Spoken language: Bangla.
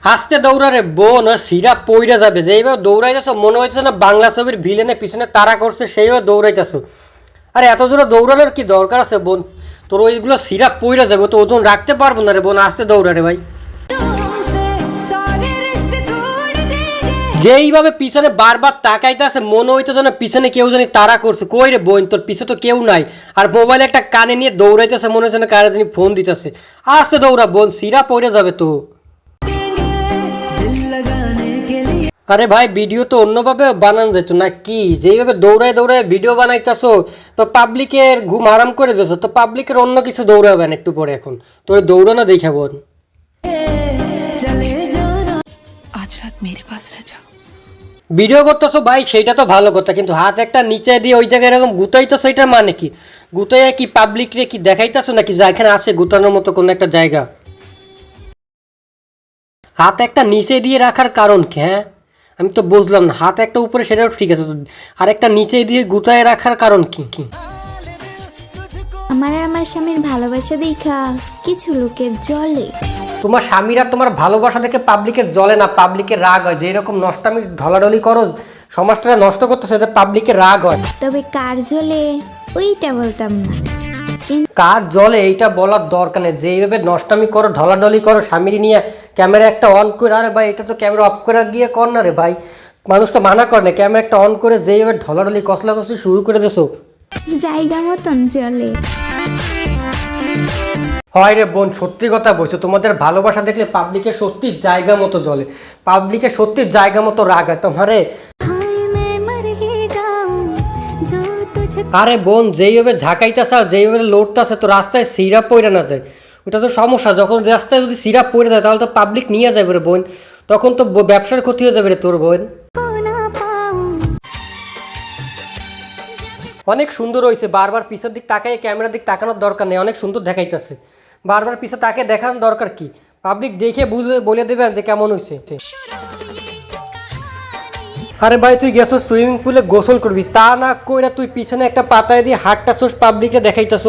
হাসতে দৌড়ারে বোন সিরা পইরা যাবে যেইভাবে দৌড়াইতেছো মনে হচ্ছে না বাংলা ছবির ভিলেনের পিছনে তারা করছে সেইভাবে দৌড়াইতেছো। আরে এত জোরে দৌড়ানোর কি দরকার আছে বোন? তোর ওইগুলো সিরা পইরা যাবে, তো ওজন রাখতে পারবো না রে বোন, আস্তে দৌড়ারে ভাই। যেইভাবে পিছনে বারবার তাকাইতেছে মনে হইতেছে না পিছনে কেউ জানি তারা করছে। কই রে বোন, তোর পিছে তো কেউ নাই, আর মোবাইল একটা কানে নিয়ে দৌড়াইতেছে মনে হচ্ছে না কারে জানি ফোন দিতেছে। আস্তে দৌড়া বোন, সিরা পইরা যাবে তো। আরে ভাই ভিডিও তো অন্যভাবে বানানো যেত না কি? যেইভাবে দৌড়ায় দৌড়ায় ভিডিও বানাইতেছো তো পাবলিকের ঘুম আরাম করে দিয়েছো, তো পাবলিকের অন্য কিছু দৌড়াবেন একটু পরে। এখন তোর দৌড়ানো দেখা বোন। आज रात मेरे पास रह जा। ভিডিও করতেছো ভাই সেইটা তো ভালো কথা, কিন্তু হাত একটা নিচে দিয়ে ওই জায়গায় এরকম গুতাইতেছো, এটার মানে কি? গুতাইয়া কি পাবলিকরে কি দেখাইতেছো নাকি যে এখানে আছে গুতানোর মতো কোনো একটা জায়গা? হাত একটা নিচে দিয়ে রাখার কারণ কি? হ্যাঁ আমি তো বুঝলাম না। হাত একটা উপরে সেটাও ঠিক আছে, আর একটা নিচে দিয়ে গুতায় রাখার কারণ কি? আমার আর আমার স্বামীর ভালোবাসা দেখা কিছু লোকের জলে। তোমার স্বামীরা তোমার ভালোবাসা দেখে পাবলিকের জ্বলে না, পাবলিকের রাগ হয়। যে এরকম নষ্টামি ঢলাঢলি করো, সমাজটা নষ্ট করতেছে, এতে পাবলিকের রাগ হয়। তবে কার জলে ওইটা বলতাম না, কার জলে এইটা বলার দরকার নেই। যে এইভাবে নষ্টামি করো, ঢলাঢলি করো স্বামীর নিয়ে, ক্যামেরা একটা অন করে, আরে ভাই এটা তো ক্যামেরা অফ করে গিয়ে কর না রে ভাই, মানুষটা মানা করে না। ক্যামেরা একটা অন করে যেইভাবে ঢলাঢলি কসলাকসলি শুরু করে দিছো, জায়গা মতন জলে। হয় রে বোন, সত্যি কথা বলছো। তোমাদের ভালোবাসা দেখলে পাবলিকের সত্যি জায়গা মতো জ্বলে, পাবলিকের সত্যি জায়গা মতো রাগ হয় তোমারে। আরে বোন যেইভাবে ঝাঁকাইতেছে আর যেইভাবে লোডতেছে, তো রাস্তায় সিরাপ পড়ে না যায়, ওটা তো সমস্যা। যখন রাস্তায় যদি সিরাপ পড়ে যায় তাহলে তো পাবলিক নিয়ে যাবে রে বোন, তখন তো ব্যবসার ক্ষতি হয়ে যাবে রে তোর বোন। অনেক সুন্দর হয়েছে, বারবার পিছের দিক তাকাই ক্যামেরার দিক তাকানোর দরকার নেই, অনেক সুন্দর দেখাইতেছে। বারবার পিছে তাকে দেখানোর দরকার কি? পাবলিক দেখে বলে দেবেন যে কেমন হয়েছে। আরে ভাই তুই গেছস সুইমিং পুলে গোসল করবি, তা না কইরা তুই পিছনে একটা পাতায় দিয়ে হাতটা চোষ পাবলিকে দেখাইতেছ।